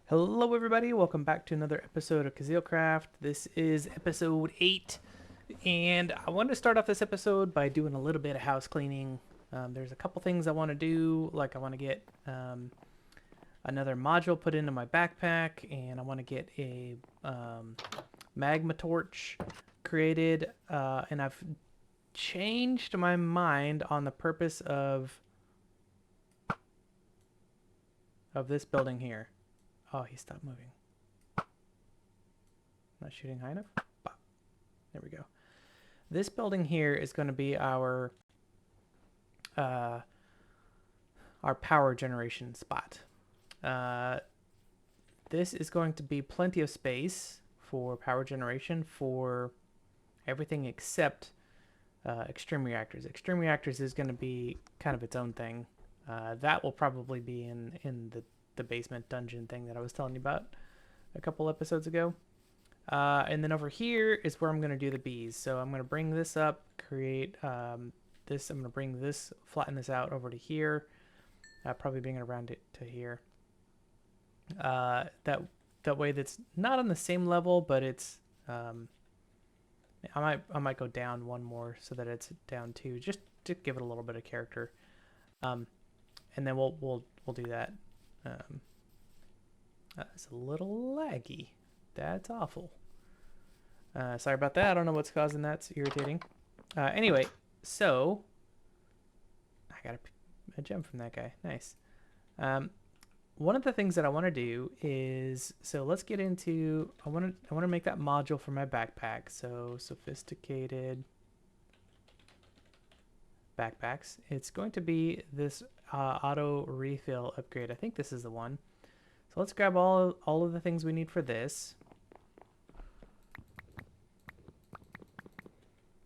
Hello, everybody. Welcome back to another episode of KuzilCraft. This is episode 8, and I want to start off this episode by doing a little bit of house cleaning. There's a couple things I want to do, like I want to get another module put into my backpack, and I want to get a magma torch created, and I've changed my mind on the purpose of this building here. Oh, he stopped moving. Not shooting high enough? Bop. There we go. This building here is going to be uh, our power generation spot. This is going to be plenty of space for power generation for everything except extreme reactors. Extreme reactors is going to be kind of its own thing. That will probably be in the basement dungeon thing that I was telling you about a couple episodes ago. And then over here is where I'm going to do the bees. So I'm going to bring this up, create this. I'm going to bring this, flatten this out over to here. Probably bring it around it to here. That way that's not on the same level, but it's I might go down one more so that it's down two, just to give it a little bit of character. And then we'll do that. It's a little laggy. That's awful. Sorry about that. I don't know what's causing that. It's irritating. Anyway, so I got a gem from that guy. Nice. One of the things that I want to do is, so let's get into, I want to make that module for my backpack. So sophisticated backpacks. It's going to be this auto refill upgrade. I think this is the one. So let's grab all of the things we need for this.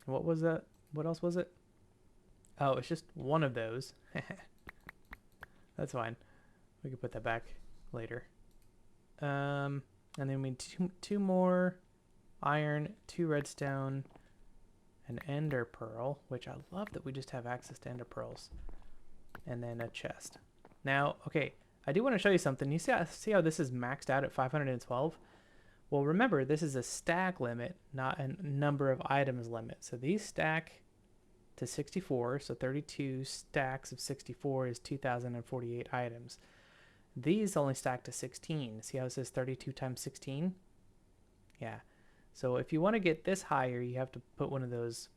What was that? What else was it? Oh, it's just one of those. That's fine. We can put that back later. And then we need two more iron, 2 redstone, an ender pearl, which I love that we just have access to ender pearls, and then a chest. Now, okay, I do want to show you something. You see how this is maxed out at 512? Well, remember, this is a stack limit, not a number of items limit. So these stack to 64, so 32 stacks of 64 is 2,048 items. These only stack to 16. See how it says 32 times 16? Yeah. So if you want to get this higher, you have to put one of those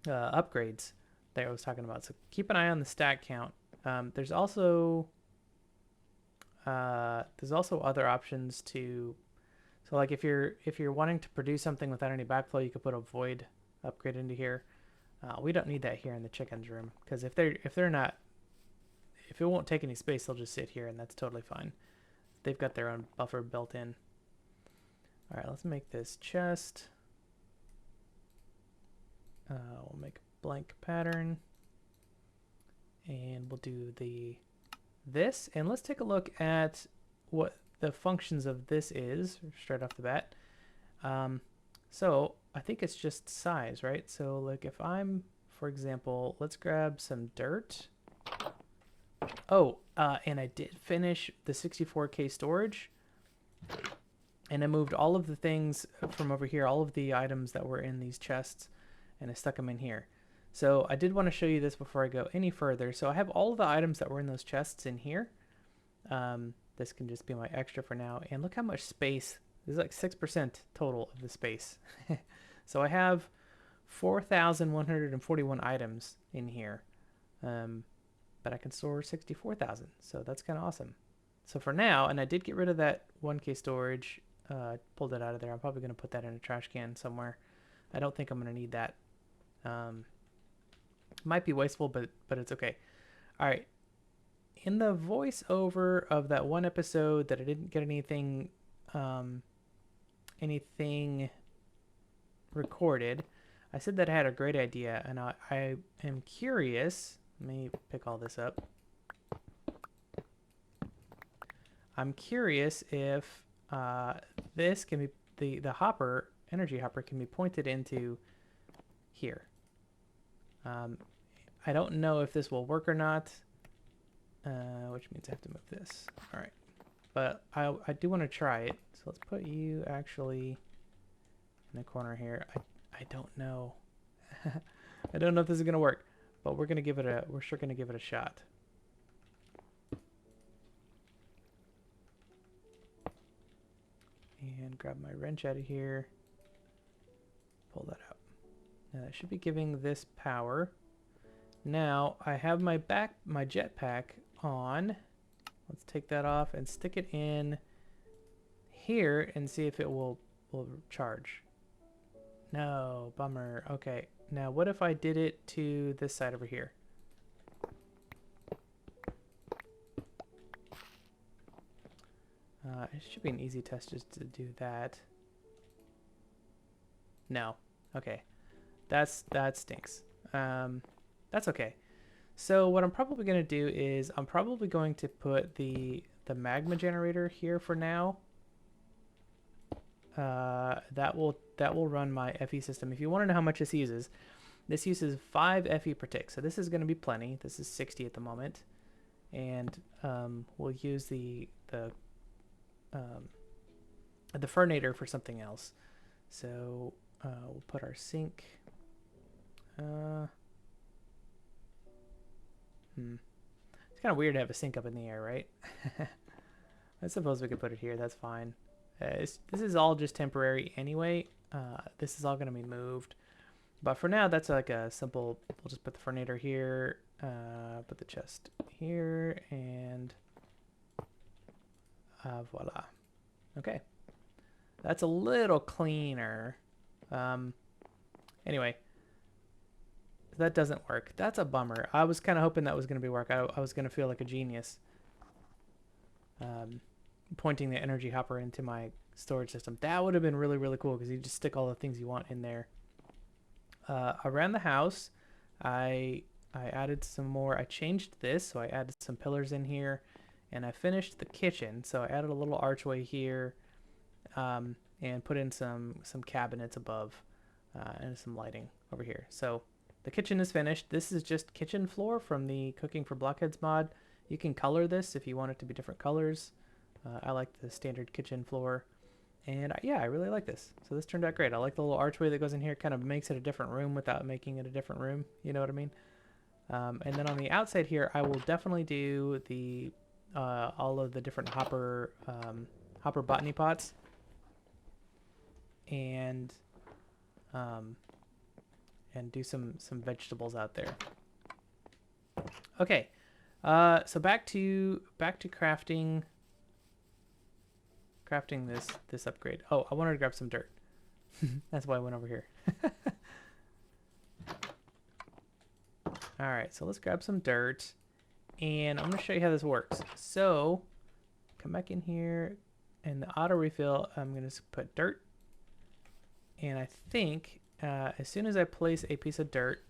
upgrades that I was talking about. So keep an eye on the stack count. There's also other options to. So like if you're wanting to produce something without any backflow, you could put a void upgrade into here. We don't need that here in the chickens room, because if it won't take any space, they'll just sit here, and that's totally fine. They've got their own buffer built in. All right, let's make this chest. We'll make a blank pattern, and we'll do this, and let's take a look at what the functions of this is straight off the bat. So I think it's just size, right? So like if I'm, for example, let's grab some dirt. Oh, and I did finish the 64K storage, and I moved all of the things from over here, all of the items that were in these chests, and I stuck them in here. So I did want to show you this before I go any further. So I have all of the items that were in those chests in here. This can just be my extra for now. And look how much space. This is like 6% total of the space. So I have 4,141 items in here. But I can store 64,000. So that's kind of awesome. So for now, and I did get rid of that 1K storage. Pulled it out of there. I'm probably going to put that in a trash can somewhere. I don't think I'm going to need that. Might be wasteful, but it's okay. All right. In the voiceover of that one episode that I didn't get anything recorded, I said that I had a great idea, and I am curious. Let me pick all this up. I'm curious if this can be the hopper, energy hopper, can be pointed into here. I don't know if this will work or not, which means I have to move this. All right. but I do want to try it. So let's put you actually in the corner here. I don't know. I don't know if this is gonna work, but we're sure gonna give it a shot. And grab my wrench out of here. Pull that out. Now that should be giving this power. Now I have my jetpack on. Let's take that off and stick it in here and see if it will charge. No, bummer. Okay, now what if I did it to this side over here? It should be an easy test just to do that. No. Okay. That stinks. That's okay. So what I'm probably going to do is I'm probably going to put the magma generator here for now. That will run my FE system. If you want to know how much this uses 5 FE per tick. So this is going to be plenty. This is 60 at the moment, and we'll use the fernator for something else. So we'll put our sink. It's kind of weird to have a sink up in the air, right? I suppose we could put it here. That's fine. This is all just temporary anyway. This is all going to be moved. But for now, that's like a simple... We'll just put the fernator here, put the chest here, and voila. Okay. That's a little cleaner. Anyway. That doesn't work. That's a bummer. I was kind of hoping that was going to be work. I was going to feel like a genius. Pointing the energy hopper into my storage system. That would have been really, really cool because you just stick all the things you want in there. Around the house, I added some more. I changed this, so I added some pillars in here, and I finished the kitchen. So I added a little archway here, and put in some cabinets above, and some lighting over here. So the kitchen is finished. This is just kitchen floor from the Cooking for Blockheads mod. You can color this if you want it to be different colors. I like the standard kitchen floor. And yeah, I really like this. So this turned out great. I like the little archway that goes in here. Kind of makes it a different room without making it a different room. You know what I mean? And then on the outside here, I will definitely do the all of the different hopper botany pots. And do some vegetables out there. Okay, so back to crafting this upgrade. Oh, I wanted to grab some dirt. That's why I went over here. All right, so let's grab some dirt, and I'm gonna show you how this works. So come back in here, and the auto refill, I'm gonna put dirt, and I think as soon as I place a piece of dirt,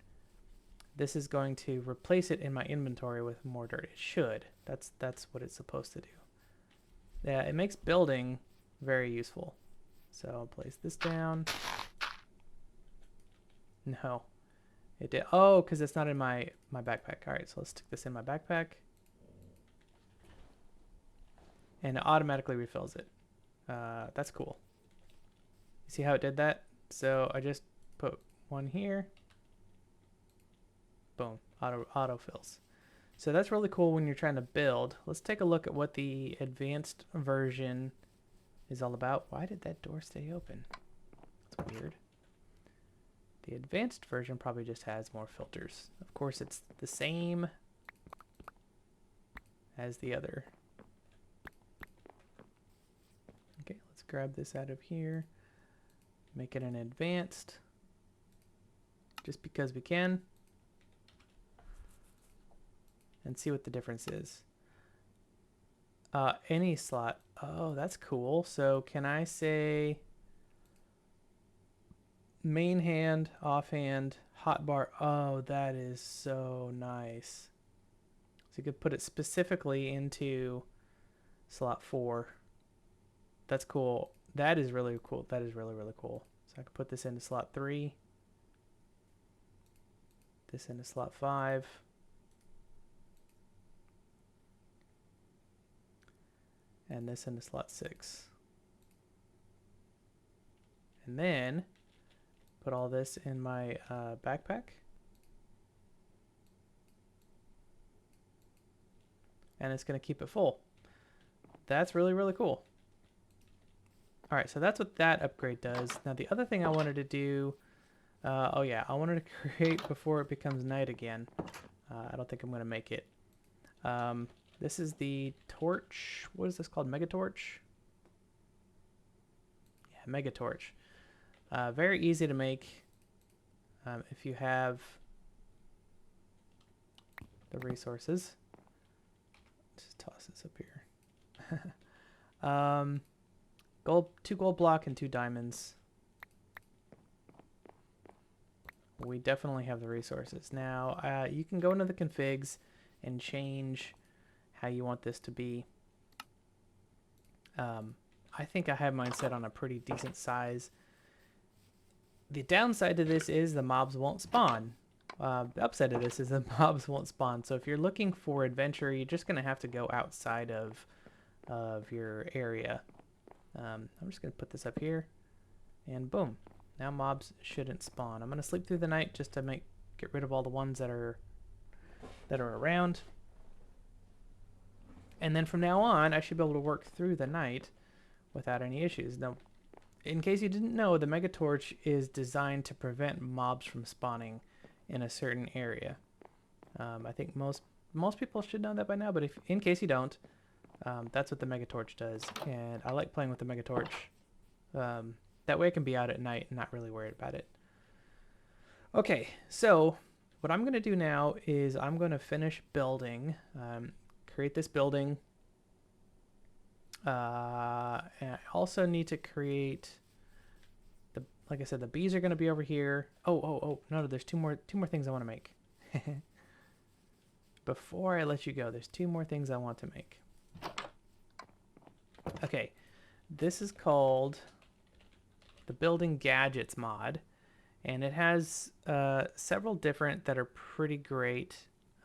this is going to replace it in my inventory with more dirt. It should. That's what it's supposed to do. Yeah, it makes building very useful. So I'll place this down. No, it did. Oh, because it's not in my backpack. All right, so let's stick this in my backpack. And it automatically refills it. That's cool. You see how it did that? So I just put one here. Boom, auto fills. So that's really cool when you're trying to build. Let's take a look at what the advanced version is all about. Why did that door stay open? That's weird. The advanced version probably just has more filters. Of course, it's the same as the other. Okay, let's grab this out of here. Make it an advanced. Just because we can. And see what the difference is. Any slot. Oh, that's cool. So can I say main hand, offhand, hotbar? Oh, that is so nice. So you could put it specifically into slot 4. That's cool. That is really cool. That is really, really cool. So I could put this into slot 3. This into slot 5. and this into slot 6. And then put all this in my backpack. And it's going to keep it full. That's really, really cool. All right, so that's what that upgrade does. Now, the other thing I wanted to do, oh yeah, I wanted to create before it becomes night again. I don't think I'm going to make it. This is the torch. What is this called? Mega torch? Yeah, mega torch. Very easy to make if you have the resources. Just toss this up here. Gold, 2 gold block and 2 diamonds. We definitely have the resources. Now, you can go into the configs and change how you want this to be. I think I have mine set on a pretty decent size. The downside to this is the mobs won't spawn. The upside of this is the mobs won't spawn. So if you're looking for adventure, you're just going to have to go outside of your area. I'm just going to put this up here, and boom. Now mobs shouldn't spawn. I'm going to sleep through the night just to get rid of all the ones that are around. And then from now on, I should be able to work through the night without any issues. Now, in case you didn't know, the Mega Torch is designed to prevent mobs from spawning in a certain area. I think most people should know that by now, but in case you don't, that's what the Mega Torch does. And I like playing with the Mega Torch. That way I can be out at night and not really worried about it. Okay, so what I'm going to do now is I'm going to finish building, create this building. And I also need to create like I said, the bees are going to be over here. Oh, no, there's two more things I want to make. Before I let you go, there's 2 more things I want to make. Okay, this is called the Building Gadgets mod, and it has several different that are pretty great.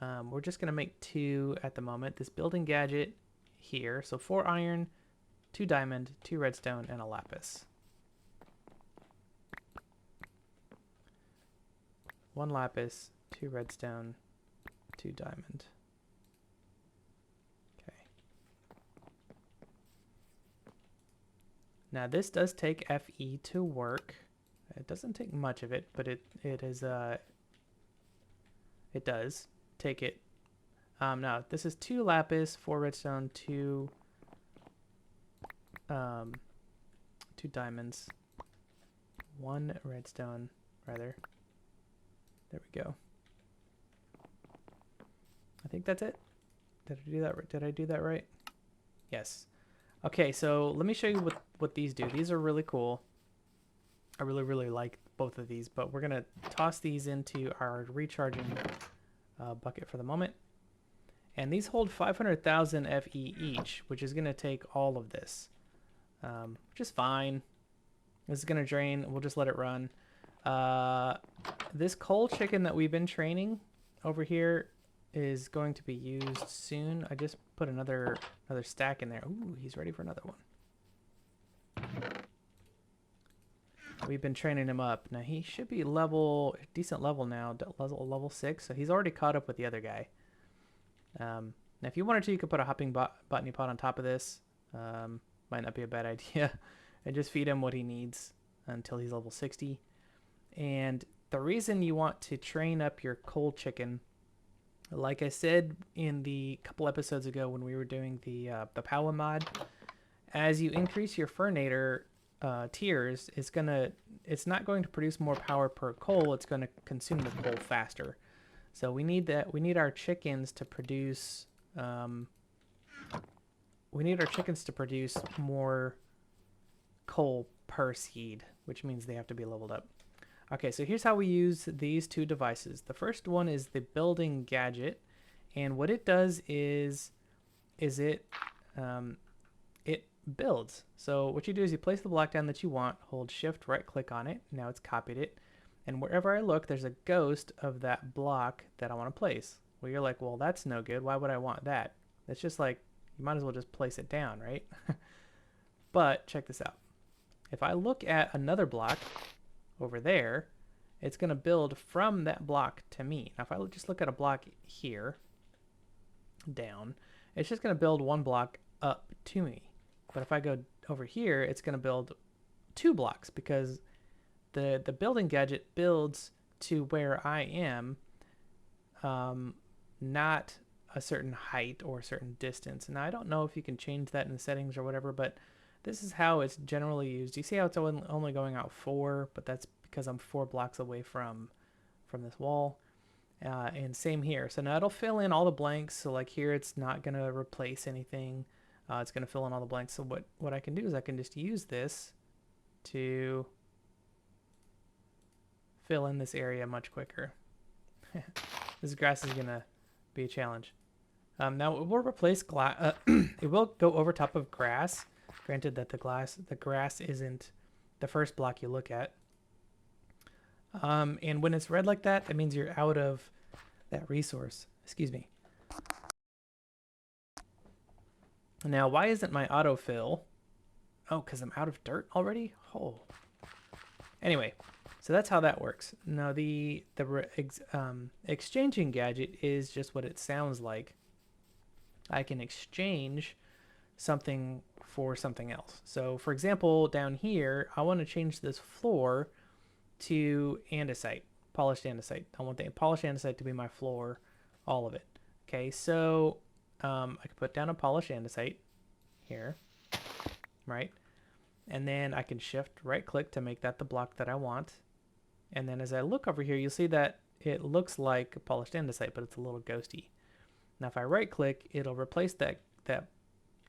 We're just going to make 2 at the moment. This building gadget here, so 4 iron, 2 diamond, 2 redstone, and a lapis. 1 lapis, 2 redstone, 2 diamond. Okay. Now this does take FE to work. It doesn't take much of it, but it does take it. Now this is 2 lapis, 4 redstone, 2 diamonds, 1 redstone rather. There we go. I think that's it. Did I do that right? Did I do that right? Yes. Okay, so let me show you what these do. These are really cool. I really like both of these, but we're gonna toss these into our recharging bucket for the moment. And these hold 500,000 FE each, which is gonna take all of this, which is fine. This is gonna drain. We'll just let it run. This coal chicken that we've been training over here is going to be used soon. I just put another stack in there. Ooh, he's ready for another one. We've been training him up. Now he should be decent level now, level 6. So he's already caught up with the other guy. Now if you wanted to, you could put a hopping botany pot on top of this. Might not be a bad idea. And just feed him what he needs until he's level 60. And the reason you want to train up your coal chicken, like I said in the couple episodes ago when we were doing the Power mod, as you increase your Furnator tiers, it's not going to produce more power per coal. It's going to consume the coal faster. So we need that. We need our chickens to produce. We need our chickens to produce more coal per seed, which means they have to be leveled up. Okay, so here's how we use these 2 devices. The first one is the building gadget, and what it does is it builds. So what you do is you place the block down that you want, hold shift, right click on it. Now it's copied it, and wherever I look, there's a ghost of that block that I want to place. Well, you're like, well, that's no good. Why would I want that? It's just like you might as well just place it down, right? But check this out. If I look at another block over there, it's going to build from that block to me. Now, if I just look at a block here, down, it's just going to build one block up to me. But if I go over here, it's going to build 2 blocks because the building gadget builds to where I am, not a certain height or a certain distance. Now, I don't know if you can change that in the settings or whatever, but this is how it's generally used. You see how it's only going out 4, but that's because I'm 4 blocks away from this wall. And same here. So now it'll fill in all the blanks. So like here, it's not going to replace anything. It's going to fill in all the blanks. So what I can do is I can just use this to fill in this area much quicker. This grass is going to be a challenge. Now it will replace glass. It will go over top of grass. Granted that the grass isn't the first block you look at. And when it's red like that, that means you're out of that resource. Excuse me. Now, why isn't my autofill? Oh, because I'm out of dirt already? Oh. Anyway, so that's how that works. Now, the exchanging gadget is just what it sounds like. I can exchange something for something else. So, for example, down here, I want to change this floor to andesite, polished andesite. I want the polished andesite to be my floor, all of it. Okay, so I can put down a polished andesite here, right? And then I can shift right click to make that the block that I want. And then as I look over here, you'll see that it looks like a polished andesite, but it's a little ghosty. Now if I right click, it'll replace that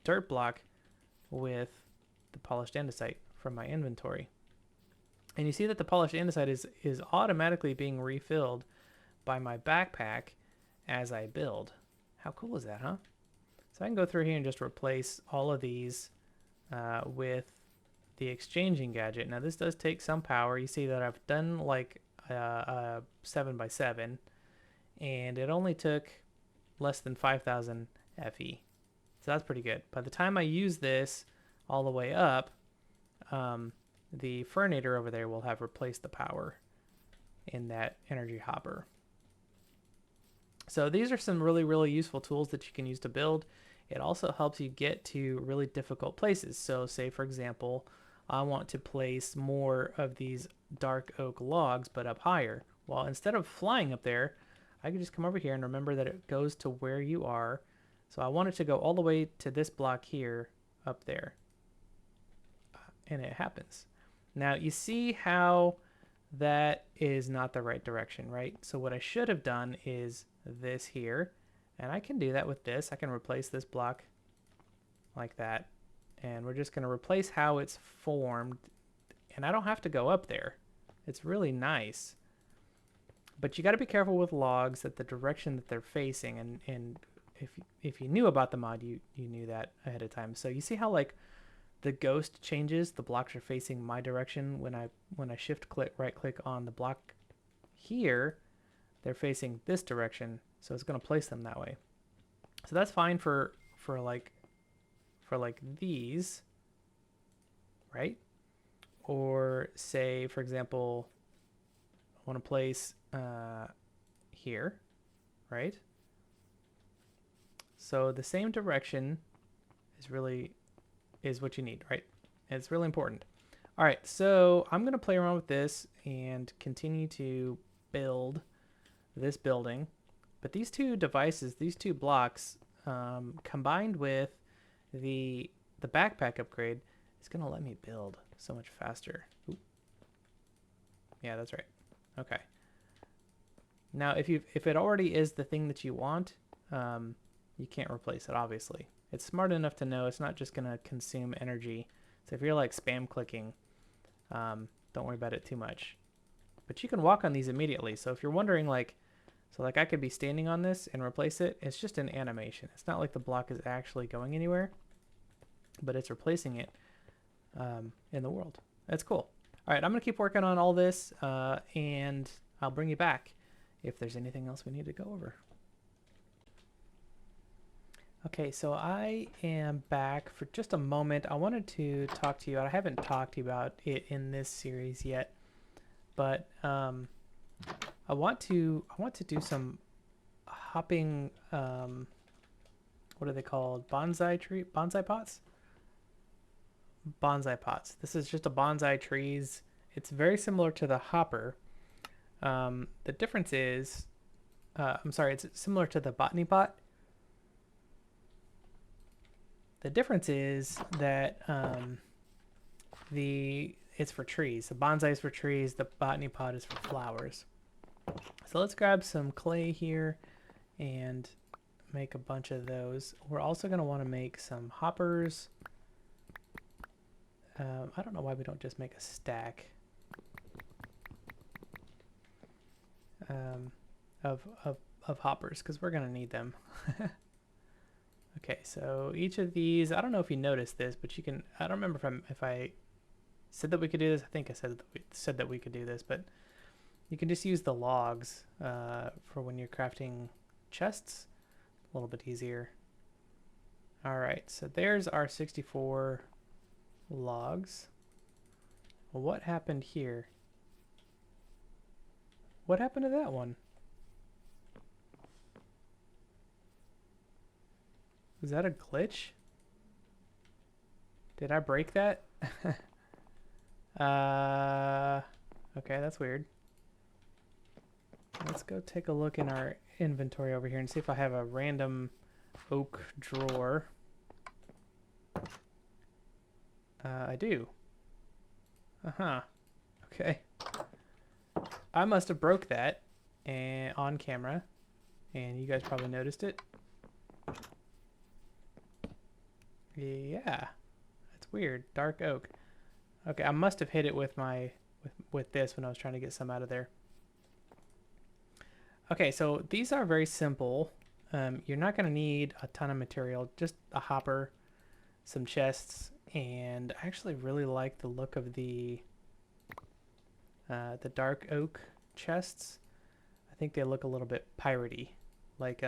dirt block with the polished andesite from my inventory. And you see that the polished andesite is automatically being refilled by my backpack as I build. How cool is that, huh? So I can go through here and just replace all of these with the exchanging gadget. Now this does take some power. You see that I've done like a 7x7 and it only took less than 5,000 FE. So that's pretty good. By the time I use this all the way up, the furnator over there will have replaced the power in that energy hopper. So these are some really, really useful tools that you can use to build. It also helps you get to really difficult places. So say, for example, I want to place more of these dark oak logs, but up higher. Well, instead of flying up there, I can just come over here and remember that it goes to where you are. So I want it to go all the way to this block here up there. And it happens. Now you see how that is not the right direction, right? So what I should have done is this here, and I can do that with this. I can replace this block like that, and we're just going to replace how it's formed, and I don't have to go up there. It's really nice. But you got to be careful with logs that the direction that they're facing, and if you knew about the mod, you knew that ahead of time. So you see how like the ghost changes, the blocks are facing my direction. When I shift click, right click on the block here, they're facing this direction, so it's going to place them that way. So that's fine for like these, right? Or say, for example, I want to place here, right? So the same direction is what you need, right? It's really important. All right, so I'm going to play around with this and continue to build this building. But these two devices, these two blocks, combined with the backpack upgrade, is going to let me build so much faster. Ooh. Yeah, that's right. Okay. Now, if it already is the thing that you want, you can't replace it, obviously. It's smart enough to know it's not just going to consume energy. So if you're like spam clicking, don't worry about it too much. But you can walk on these immediately. So if you're wondering like I could be standing on this and replace it, it's just an animation. It's not like the block is actually going anywhere, but it's replacing it in the world. That's cool. All right, I'm going to keep working on all this and I'll bring you back if there's anything else we need to go over. Okay, so I am back for just a moment. I wanted to talk to you. I haven't talked to you about it in this series yet, but I want to do some hopping. What are they called? Bonsai pots. Bonsai pots. This is just a bonsai trees. It's very similar to the hopper. The difference is, I'm sorry, it's similar to the botany pot. The difference is that it's for trees. The bonsai is for trees. The botany pot is for flowers. So let's grab some clay here and make a bunch of those. We're also going to want to make some hoppers. I don't know why we don't just make a stack of, of, of hoppers, because we're going to need them. Okay, so each of these, I don't know if you noticed this, but you can, I don't remember if I said that we could do this. I think I said that we could do this, but you can just use the logs for when you're crafting chests. A little bit easier. All right, so there's our 64 logs. Well, what happened here? What happened to that one? Was that a glitch? Did I break that? Okay, that's weird. Let's go take a look in our inventory over here and see if I have a random oak drawer. I do. Uh-huh. Okay. I must have broke that on camera, and you guys probably noticed it. Yeah, that's weird. Dark oak. Okay, I must have hit it with my with this when I was trying to get some out of there. Okay, so these are very simple. You're not going to need a ton of material, just a hopper, some chests, and I actually really like the look of the dark oak chests. I think they look a little bit piratey, like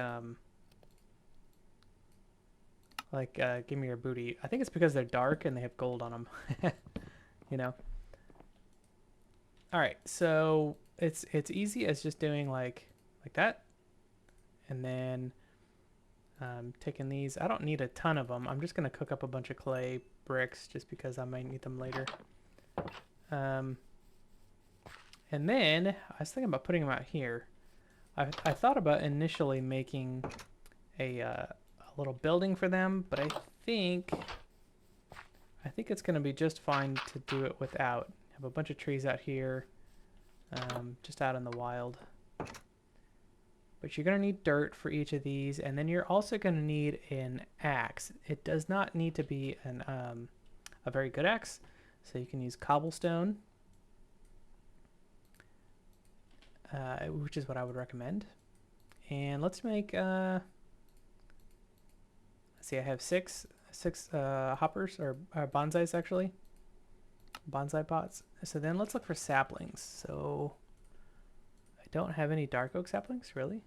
give me your booty. I think it's because they're dark and they have gold on them. You know. All right, so it's easy as just doing like that, and then taking these. I don't need a ton of them. I'm just gonna cook up a bunch of clay bricks just because I might need them later. And then I was thinking about putting them out here. I thought about initially making a little building for them, but I think it's going to be just fine to do it without. Have a bunch of trees out here, just out in the wild. But you're going to need dirt for each of these, and then you're also going to need an axe. It does not need to be a very good axe, so you can use cobblestone, which is what I would recommend. And let's make, let's see, I have six hoppers, or bonsais actually. Bonsai pots. So then let's look for saplings. So I don't have any dark oak saplings, really?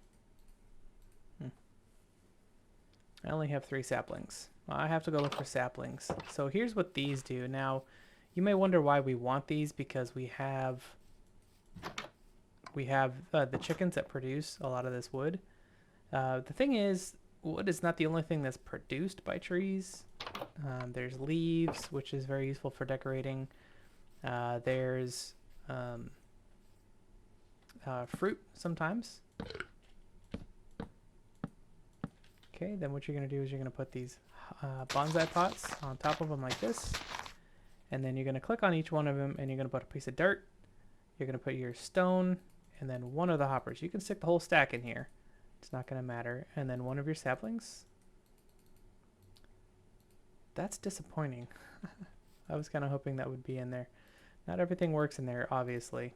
I only have 3 saplings. I have to go look for saplings. So here's what these do. Now, you may wonder why we want these, because we have the chickens that produce a lot of this wood. The thing is, wood is not the only thing that's produced by trees. There's leaves, which is very useful for decorating. There's fruit sometimes. Okay, then what you're going to do is you're going to put these bonsai pots on top of them like this. And then you're going to click on each one of them, and you're going to put a piece of dirt. You're going to put your stone, and then one of the hoppers. You can stick the whole stack in here. It's not going to matter. And then one of your saplings. That's disappointing. I was kind of hoping that would be in there. Not everything works in there, obviously.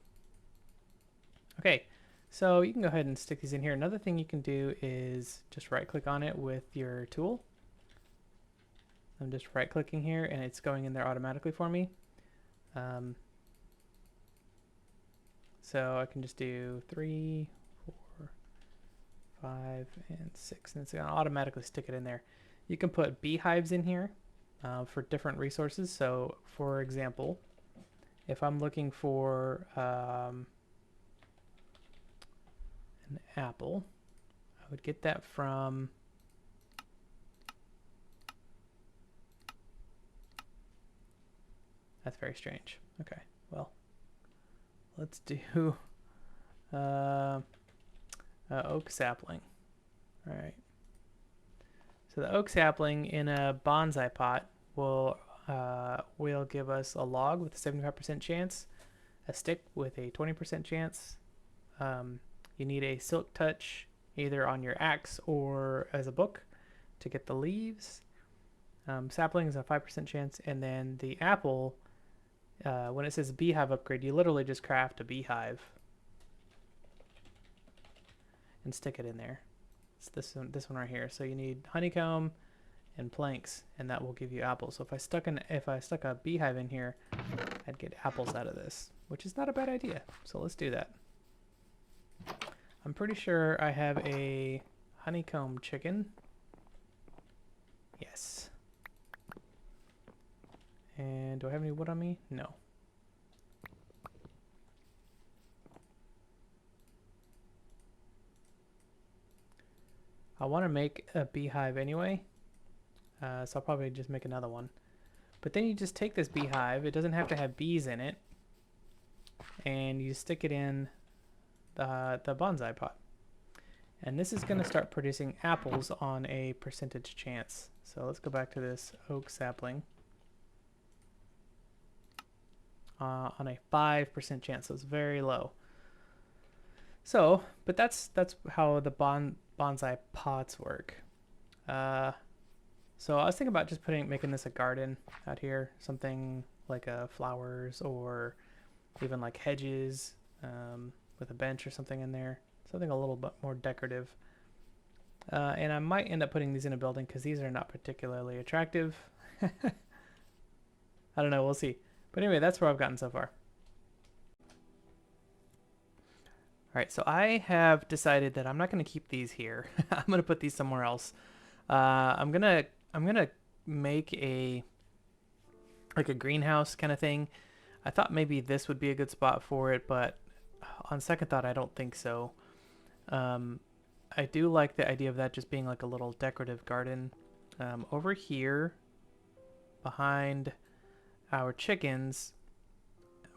Okay, so you can go ahead and stick these in here. Another thing you can do is just right-click on it with your tool. I'm just right-clicking here, and it's going in there automatically for me. So I can just do 3, 4, 5 and 6, and it's going to automatically stick it in there. You can put beehives in here for different resources. So for example, if I'm looking for an apple, I would get that from that's very strange. Okay, well, let's do oak sapling. All right. So the oak sapling in a bonsai pot will give us a log with a 75% chance, a stick with a 20% chance. You need a silk touch either on your axe or as a book to get the leaves. Sapling is a 5% chance, and then the apple, when it says beehive upgrade, you literally just craft a beehive and stick it in there. It's this one right here. So you need honeycomb and planks, and that will give you apples. So if I stuck a beehive in here, I'd get apples out of this, which is not a bad idea. So let's do that. I'm pretty sure I have a honeycomb chicken. Yes. And do I have any wood on me? No. I want to make a beehive anyway, so I'll probably just make another one. But then you just take this beehive, it doesn't have to have bees in it, and you stick it in the bonsai pot. And this is going to start producing apples on a percentage chance. So let's go back to this oak sapling. On a 5% chance, so it's very low. So, but that's how the bonsai pots work. So I was thinking about just making this a garden out here, something like flowers or even like hedges with a bench or something in there, something a little bit more decorative. And I might end up putting these in a building because these are not particularly attractive. I don't know, we'll see. But anyway, that's where I've gotten so far. All right, so I have decided that I'm not going to keep these here. I'm going to put these somewhere else. I'm gonna make a greenhouse kind of thing. I thought maybe this would be a good spot for it, but on second thought, I don't think so. I do like the idea of that just being like a little decorative garden. Over here, behind our chickens,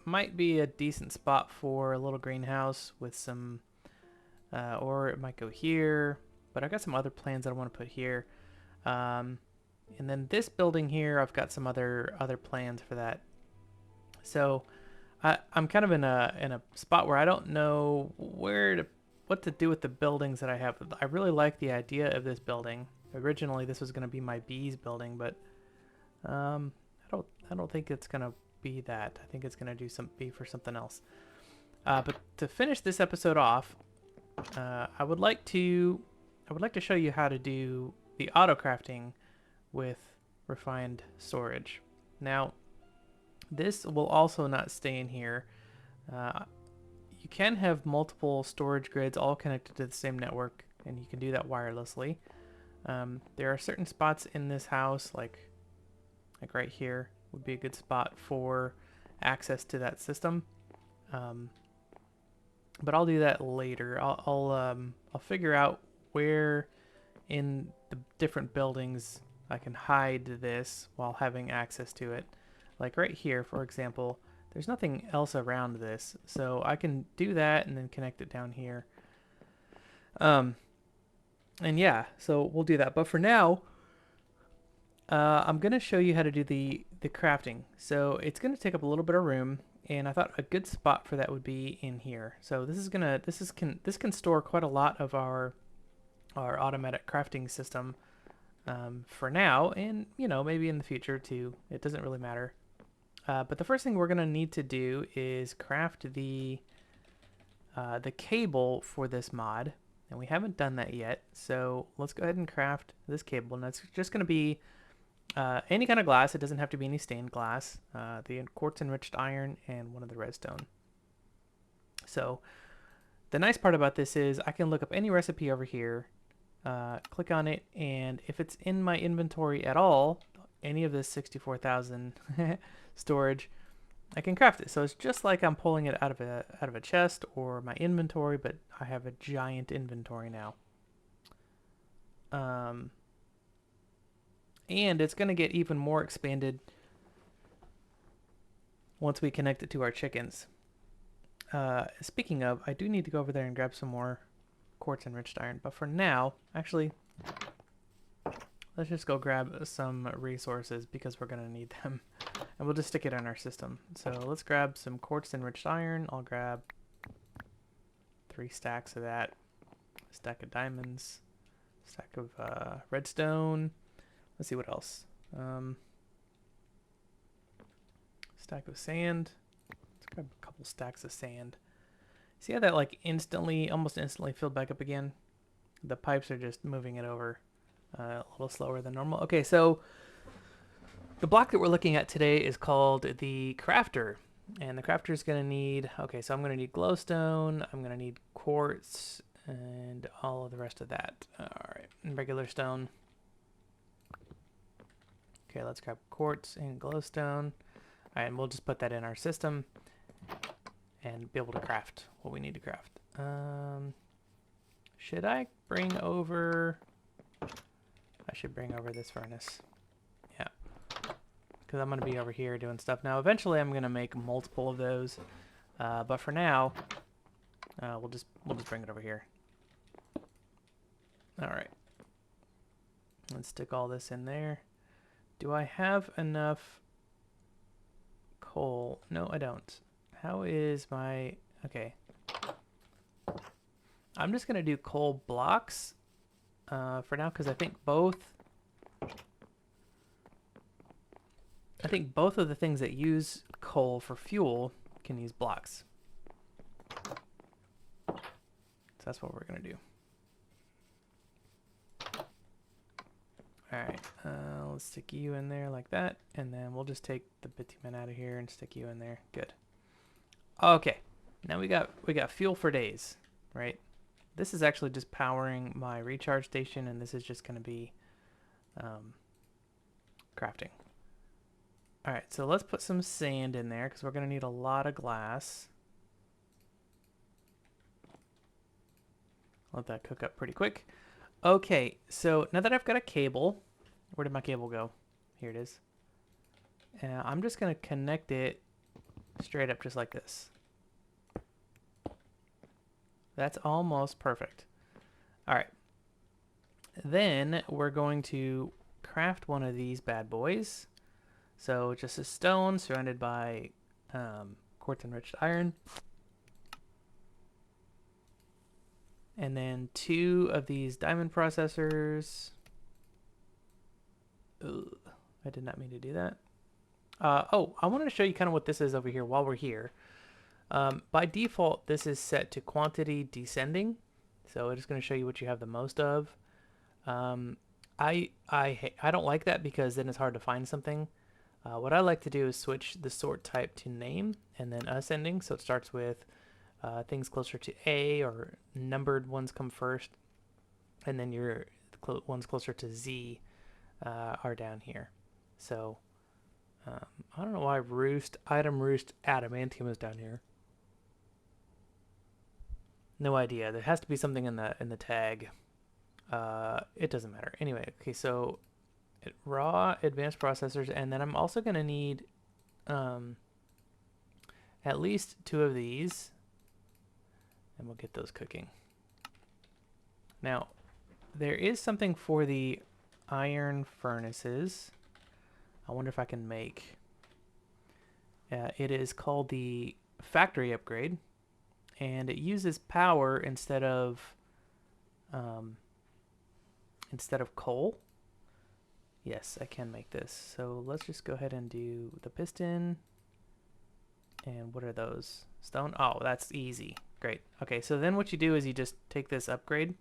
might be a decent spot for a little greenhouse with some, or it might go here, but I've got some other plans that I want to put here. And then this building here, I've got some other plans for that. So I'm kind of in a spot where I don't know what to do with the buildings that I have. I really like the idea of this building. Originally, this was going to be my bees building, but I don't think it's going to be that. I think it's going to be for something else. But to finish this episode off, I would like to show you how to do the autocrafting with refined storage. Now, this will also not stay in here. You can have multiple storage grids all connected to the same network, and you can do that wirelessly. There are certain spots in this house, like right here, would be a good spot for access to that system. But I'll do that later. I'll figure out where in the different buildings I can hide this while having access to it. Like right here, for example, there's nothing else around this, so I can do that and then connect it down here. And yeah, so we'll do that. But for now, I'm going to show you how to do the crafting. So it's going to take up a little bit of room, and I thought a good spot for that would be in here. So this can store quite a lot of our automatic crafting system for now, and maybe in the future too. It doesn't really matter. But the first thing we're going to need to do is craft the cable for this mod, and we haven't done that yet. So let's go ahead and craft this cable, and that's just going to be any kind of glass. It doesn't have to be any stained glass. The quartz enriched iron and one of the redstone. So the nice part about this is I can look up any recipe over here, click on it, and if it's in my inventory at all, any of this 64,000 storage, I can craft it. So it's just like I'm pulling it out of a chest or my inventory, but I have a giant inventory now. And it's going to get even more expanded once we connect it to our chickens. Speaking of, I do need to go over there and grab some more quartz enriched iron. But for now, actually, let's just go grab some resources because we're going to need them. And we'll just stick it in our system. So let's grab some quartz enriched iron. I'll grab 3 stacks of that. A stack of diamonds. A stack of redstone. Let's see what else. Stack of sand. Let's grab a couple stacks of sand. See how that like almost instantly filled back up again? The pipes are just moving it over a little slower than normal. Okay, so the block that we're looking at today is called the crafter. And the crafter is going to need, okay, so I'm going to need glowstone, I'm going to need quartz, and all of the rest of that. All right, and regular stone. Okay, let's grab quartz and glowstone. All right, and we'll just put that in our system and be able to craft what we need to craft. Should I bring over... I should bring over this furnace. Yeah. Because I'm going to be over here doing stuff. Now, eventually I'm going to make multiple of those. But for now, we'll just bring it over here. All right. Let's stick all this in there. Do I have enough coal? No, I don't. How is my... Okay. I'm just going to do coal blocks for now because I think both of the things that use coal for fuel can use blocks. So that's what we're going to do. Alright, let's stick you in there like that, and then we'll just take the bitumen out of here and stick you in there. Good. Okay, now we got fuel for days, right? This is actually just powering my recharge station, and this is just going to be crafting. Alright, so let's put some sand in there, because we're going to need a lot of glass. Let that cook up pretty quick. Okay, so now that I've got a cable, where did my cable go? Here it is. I'm just going to connect it straight up just like this. That's almost perfect. All right. Then we're going to craft one of these bad boys. So just a stone surrounded by quartz enriched iron. And then 2 of these diamond processors. Ugh, I did not mean to do that. Oh, I wanted to show you kind of what this is over here while we're here. By default, this is set to quantity descending. So it's going to show you what you have the most of. I don't like that because then it's hard to find something. What I like to do is switch the sort type to name and then ascending. So it starts with things closer to A, or numbered ones come first, and then your ones closer to Z are down here. So I don't know why item roost adamantium is down here. No idea. There has to be something in the tag. It doesn't matter. Anyway, okay, so raw advanced processors, and then I'm also going to need at least 2 of these. And we'll get those cooking. Now, there is something for the iron furnaces. I wonder if I can make. It is called the factory upgrade, and it uses power instead of coal. Yes, I can make this. So let's just go ahead and do the piston. And what are those? Stone? Oh, that's easy. Great. Okay, so then what you do is you just take this upgrade.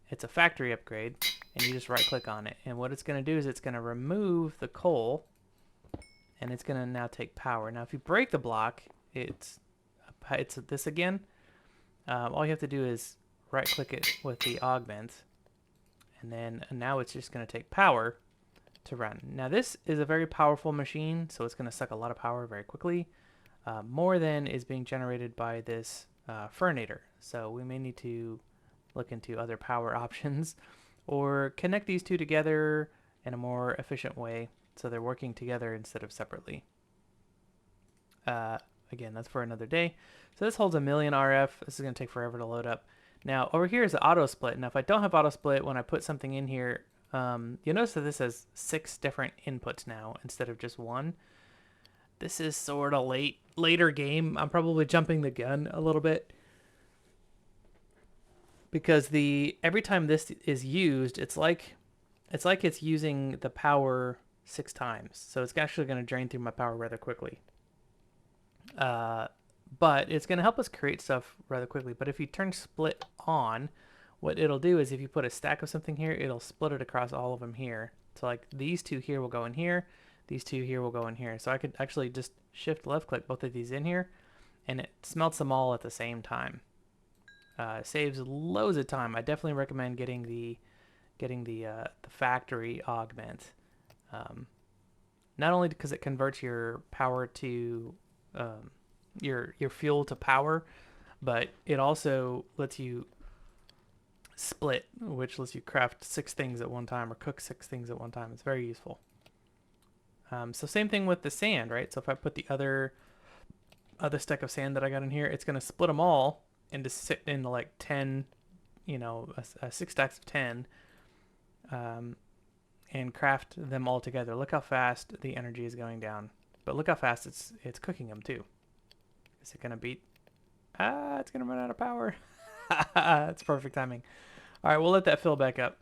It's a factory upgrade, and you just right-click on it. And what it's going to do is it's going to remove the coal, and it's going to now take power. Now, if you break the block, it's this again. all you have to do is right click it with the augment, and then now it's just going to take power to run. Now this is a very powerful machine, so it's going to suck a lot of power very quickly, more than is being generated by this Furnator. So we may need to look into other power options or connect these two together in a more efficient way so they're working together instead of separately. Again, that's for another day. So this holds 1,000,000 RF. This is going to take forever to load up. Now over here is the auto split. Now if I don't have auto split, when I put something in here, you'll notice that this has 6 different inputs now instead of just 1. This is sort of later game. I'm probably jumping the gun a little bit because every time this is used, it's like it's using the power 6 times. So it's actually going to drain through my power rather quickly. But it's going to help us create stuff rather quickly. But if you turn split on, what it'll do is if you put a stack of something here, it'll split it across all of them here. So like these 2 here will go in here, these 2 here will go in here. So I could actually just shift left click both of these in here, and it smelts them all at the same time. Saves loads of time. I definitely recommend getting the factory augment. Not only because it converts your power to your fuel to power, but it also lets you split, which lets you craft 6 things at one time or cook 6 things at one time. It's very useful. So same thing with the sand, right? So if I put the other stack of sand that I got in here, it's going to split them all into like 10, 6 stacks of 10, and craft them all together. Look how fast the energy is going down, but look how fast it's cooking them too. Is it going to beat? It's going to run out of power. That's perfect timing. All right, we'll let that fill back up.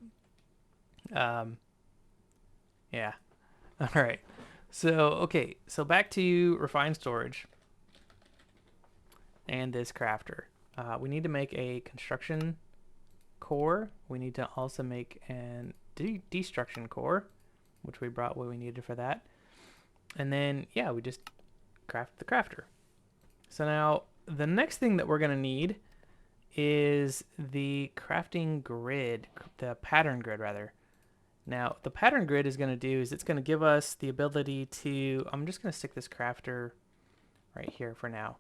Yeah. All right. So back to refined storage and this crafter. We need to make a construction core. We need to also make an destruction core, which we brought what we needed for that. And then, yeah, we just craft the crafter. So now the next thing that we're going to need is the crafting grid, the pattern grid rather. Now the pattern grid is going to do is it's going to give us the ability to, I'm just going to stick this crafter right here for now.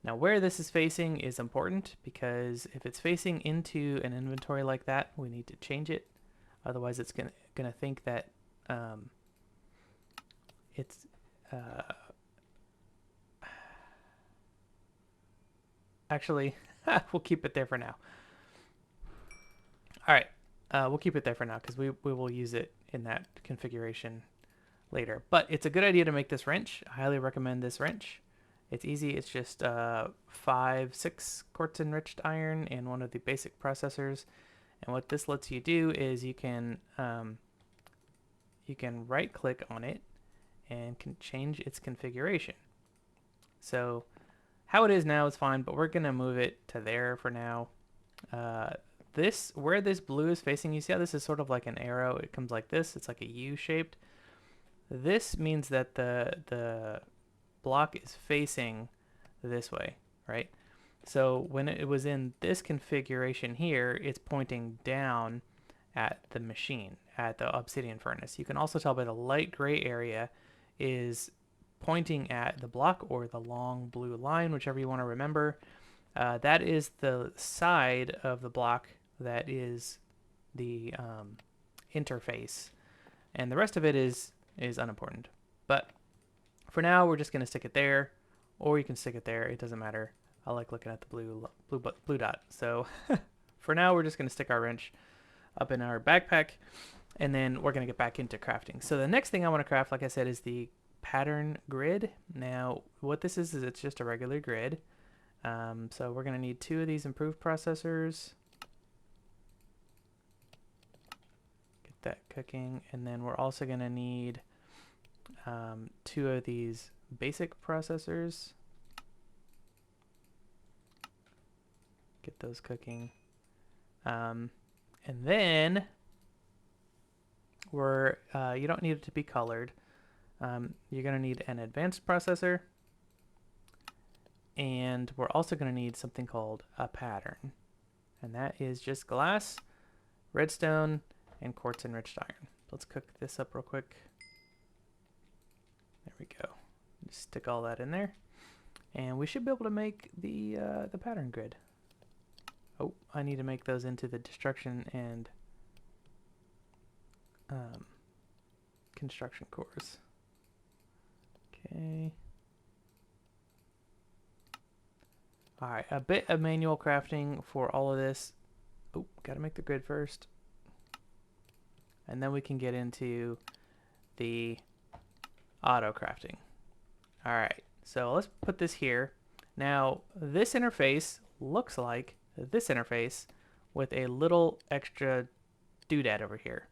Now where this is facing is important because if it's facing into an inventory like that, we need to change it. Otherwise it's going to think that it's actually we'll keep it there for now. All right, we'll keep it there for now because we will use it in that configuration later. But it's a good idea to make this wrench. I highly recommend this wrench. It's easy. It's just 5-6 quartz enriched iron and one of the basic processors. And what this lets you do is you can right click on it and can change its configuration. So how it is now is fine, but we're gonna move it to there for now. Where this blue is facing, you see how this is sort of like an arrow? It comes like this. It's like a U shaped. This means that the block is facing this way, right? So when it was in this configuration here, it's pointing down at the machine, at the obsidian furnace. You can also tell by the light gray area is pointing at the block or the long blue line, whichever you want to remember. That is the side of the block that is the interface, and the rest of it is unimportant. But for now, we're just going to stick it there, or you can stick it there. It doesn't matter. I like looking at the blue dot. So for now, we're just going to stick our wrench up in our backpack, and then we're going to get back into crafting. So the next thing I want to craft, like I said, is the pattern grid. Now, what this is it's just a regular grid. So we're going to need 2 of these improved processors. Get that cooking. And then we're also going to need 2 of these basic processors. Get those cooking. And then you don't need it to be colored. You're going to need an advanced processor And we're also going to need something called a pattern. And that is just glass, redstone, and quartz enriched iron. Let's cook this up real quick. There we go. Just stick all that in there. And we should be able to make the pattern grid. Oh, I need to make those into the destruction and construction cores. Okay. Alright, a bit of manual crafting for all of this. Oh, gotta make the grid first. And then we can get into the auto crafting. Alright, so let's put this here. Now, this interface looks like this interface with a little extra doodad over here.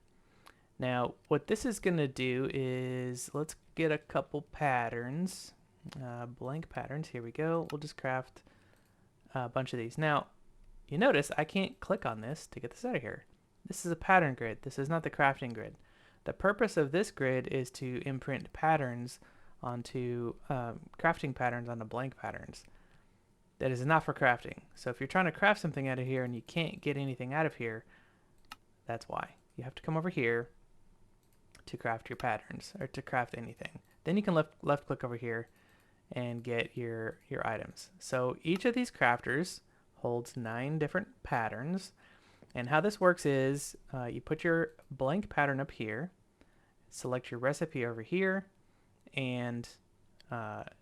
Now, what this is going to do is, let's get a couple patterns, blank patterns. Here we go. We'll just craft a bunch of these. Now, you notice I can't click on this to get this out of here. This is a pattern grid. This is not the crafting grid. The purpose of this grid is to imprint patterns onto crafting patterns onto blank patterns. That is not for crafting. So if you're trying to craft something out of here and you can't get anything out of here, that's why. You have to come over here to craft your patterns, or to craft anything. Then you can left click over here and get your items. So each of these crafters holds 9 different patterns. And how this works is you put your blank pattern up here, select your recipe over here, and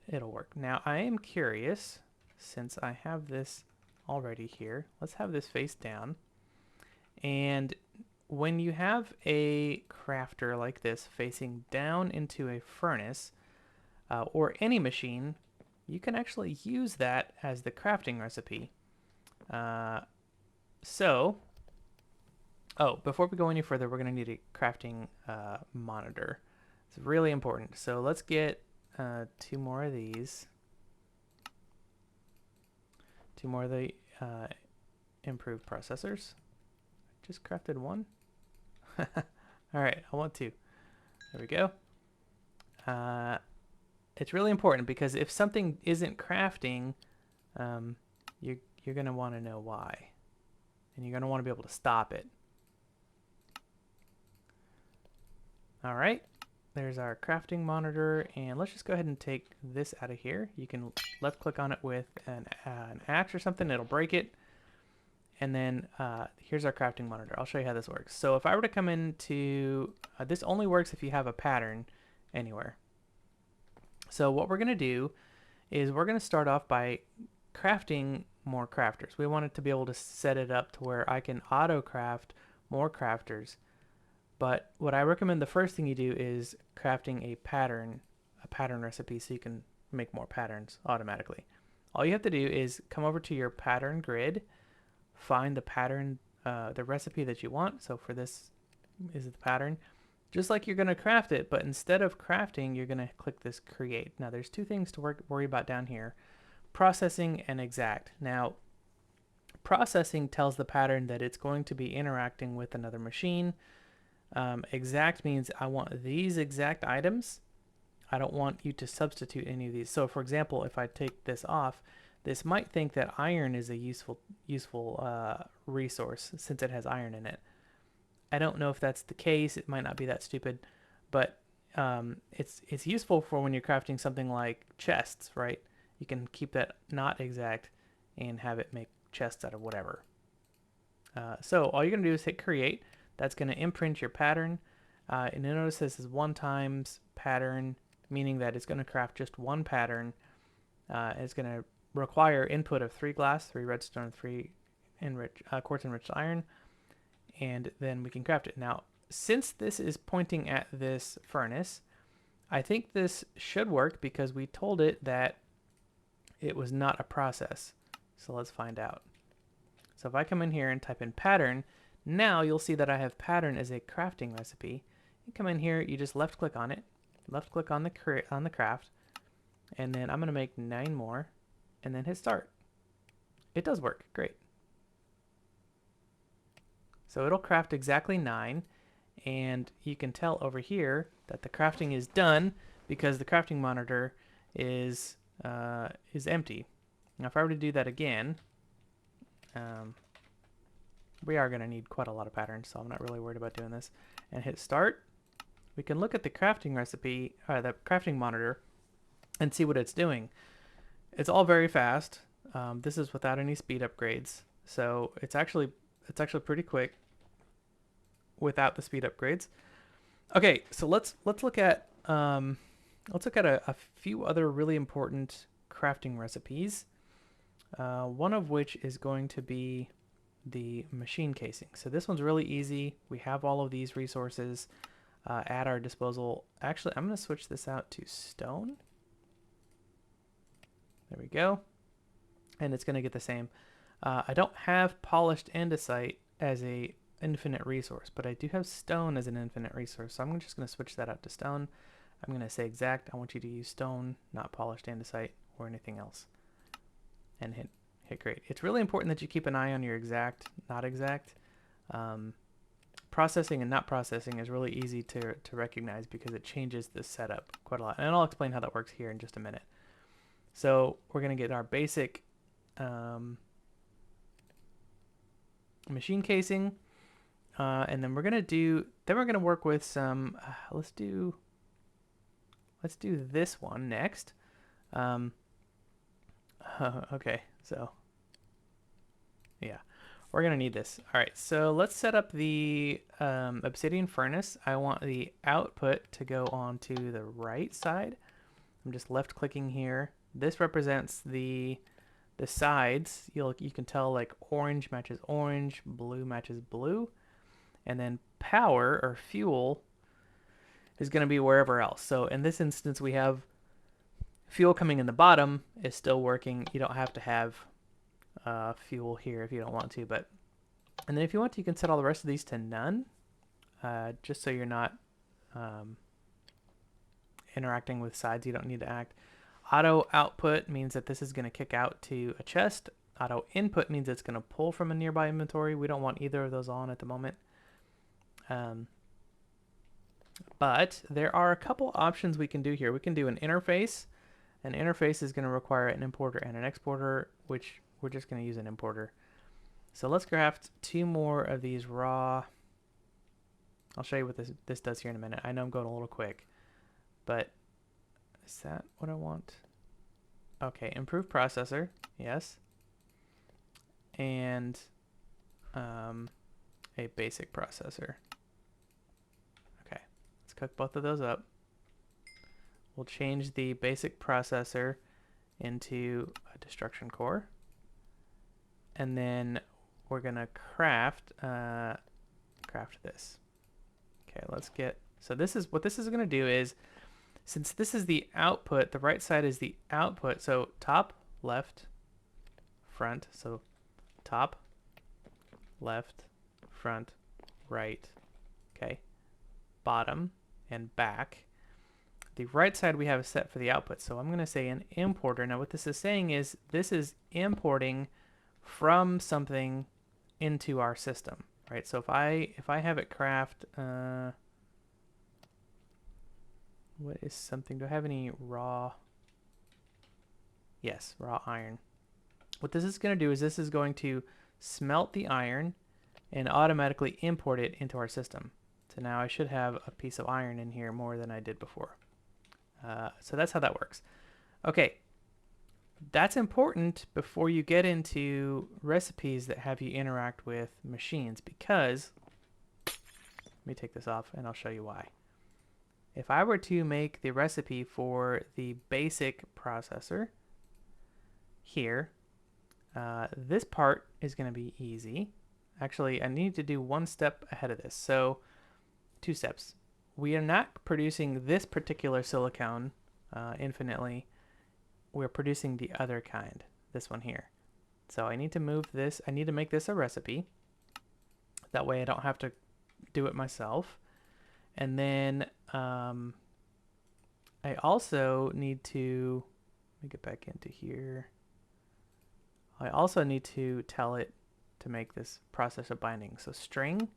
it'll work. Now I am curious, since I have this already here, let's have this face down. And when you have a crafter like this facing down into a furnace or any machine, you can actually use that as the crafting recipe. Before we go any further, we're going to need a crafting monitor. It's really important. So let's get 2 more of these. 2 more of the improved processors. Just crafted 1. Alright, I want 2. There we go. It's really important because if something isn't crafting, you're going to want to know why. And you're going to want to be able to stop it. Alright, there's our crafting monitor, and let's just go ahead and take this out of here. You can left click on it with an axe or something, it'll break it. And then here's our crafting monitor. I'll show you how this works. So if I were to come into, this only works if you have a pattern anywhere. So what we're going to do is we're going to start off by crafting more crafters. We want it to be able to set it up to where I can auto craft more crafters. But what I recommend, the first thing you do is crafting a pattern recipe so you can make more patterns automatically. All you have to do is come over to your pattern grid, find the pattern, the recipe that you want. So for this is the pattern. Just like you're going to craft it, but instead of crafting, you're going to click this create. Now there's 2 things to worry about down here. Processing and exact. Now processing tells the pattern that it's going to be interacting with another machine. Exact means I want these exact items. I don't want you to substitute any of these. So for example, if I take this off, this might think that iron is a useful resource since it has iron in it. I don't know if that's the case. It might not be that stupid, but it's useful for when you're crafting something like chests, right? You can keep that not exact and have it make chests out of whatever. So all you're going to do is hit create. That's going to imprint your pattern. And you'll notice this is 1 times pattern, meaning that it's going to craft just 1 pattern. It's going to require input of 3 glass, 3 redstone, 3 quartz enriched iron, and then we can craft it. Now, since this is pointing at this furnace, I think this should work because we told it that it was not a process. So let's find out. So if I come in here and type in pattern, now you'll see that I have pattern as a crafting recipe. You come in here, you just left click on it, left click on the craft, and then I'm going to make 9 more, and then hit start. It does work, great. So it'll craft exactly 9, and you can tell over here that the crafting is done because the crafting monitor is empty. Now if I were to do that again, we are going to need quite a lot of patterns, so I'm not really worried about doing this. And hit start. We can look at the crafting recipe, the crafting monitor, and see what it's doing. It's all very fast. This is without any speed upgrades, so it's actually pretty quick without the speed upgrades. Okay, so let's look at a few other really important crafting recipes. One of which is going to be the machine casing. So this one's really easy. We have all of these resources at our disposal. Actually, I'm going to switch this out to stone. There we go. And it's going to get the same. I don't have polished andesite as a infinite resource, but I do have stone as an infinite resource. So I'm just going to switch that out to stone. I'm going to say exact. I want you to use stone, not polished andesite or anything else. And hit create. It's really important that you keep an eye on your exact, not exact. Processing and not processing is really easy to recognize because it changes the setup quite a lot. And I'll explain how that works here in just a minute. So we're going to get our basic machine casing, and then we're going to work with some. Let's do this one next. Okay, so yeah, we're gonna need this. All right, so let's set up the obsidian furnace. I want the output to go on to the right side. I'm just left clicking here. This represents the sides. You can tell like orange matches orange, blue matches blue, and then power or fuel is going to be wherever else. So in this instance, we have fuel coming in the bottom is still working. You don't have to have fuel here if you don't want to, but and then if you want to, you can set all the rest of these to none, just so you're not interacting with sides you don't need to act. Auto output means that this is going to kick out to a chest. Auto input means it's going to pull from a nearby inventory. We don't want either of those on at the moment. But there are a couple options we can do here. We can do an interface. An interface is going to require an importer and an exporter, which we're just going to use an importer. So let's craft 2 more of these raw. I'll show you what this does here in a minute. I know I'm going a little quick, but is that what I want? Okay, improved processor, yes. And a basic processor. Okay, let's cook both of those up. We'll change the basic processor into a destruction core. And then we're gonna craft this. Okay, let's get, so this is, what this is gonna do is, since this is the output, the right side is the output, so top, left, front, so top, left, front, right, okay, bottom, and back. The right side we have set for the output, so I'm going to say an importer. Now what this is saying is this is importing from something into our system, right? So if I have it craft, what is something? Do I have any raw? Yes, raw iron. What this is going to do is this is going to smelt the iron and automatically import it into our system. So now I should have a piece of iron in here more than I did before. So that's how that works. Okay, that's important before you get into recipes that have you interact with machines, because, let me take this off and I'll show you why. If I were to make the recipe for the basic processor here, this part is going to be easy. Actually, I need to do one step ahead of this. So 2 steps. We are not producing this particular silicone infinitely. We're producing the other kind, this one here. So I need to move this. I need to make this a recipe. That way I don't have to do it myself. And then I also need to, let me get back into here. I also need to tell it to make this processor binding. So string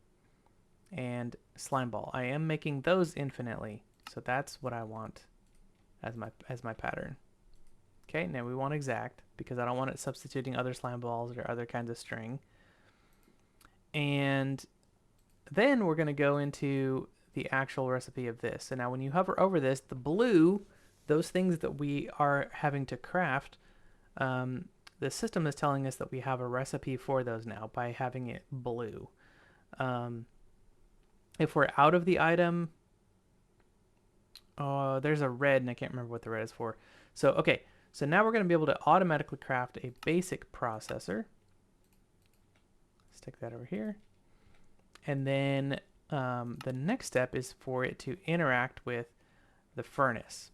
and slime ball. I am making those infinitely, so that's what I want as my pattern. Okay, now we want exact because I don't want it substituting other slime balls or other kinds of string. And then we're going to go into the actual recipe of this. So now when you hover over this, the blue, those things that we are having to craft, the system is telling us that we have a recipe for those now by having it blue. If we're out of the item, there's a red, and I can't remember what the red is for. So, okay, so now we're going to be able to automatically craft a basic processor. Stick that over here. And then the next step is for it to interact with the furnace.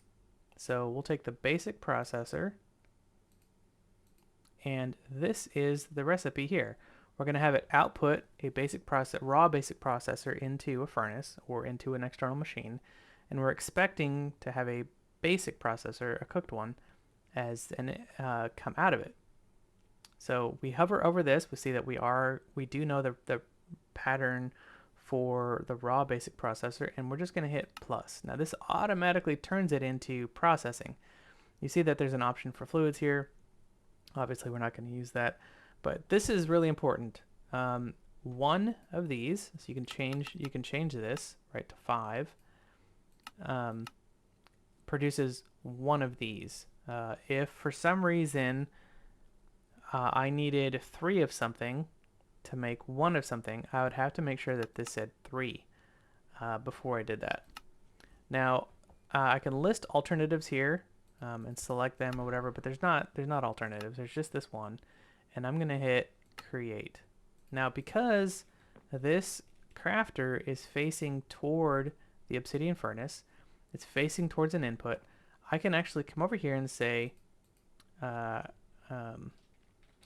So we'll take the basic processor, and this is the recipe here. We're going to have it output a raw basic processor into a furnace or into an external machine, and we're expecting to have a basic processor, a cooked one, come out of it. So we hover over this, we see that we do know the pattern for the raw basic processor, and we're just going to hit plus. Now this automatically turns it into processing. You see that there's an option for fluids here. Obviously we're not going to use that, but this is really important. One of these, so you can change this right to 5, produces one of these. If for some reason I needed 3 of something to make 1 of something, I would have to make sure that this said 3 before I did that. Now I can list alternatives here and select them or whatever, but there's not alternatives. There's just this one, and I'm gonna hit create. Now because this crafter is facing toward the obsidian furnace, it's facing towards an input, I can actually come over here and say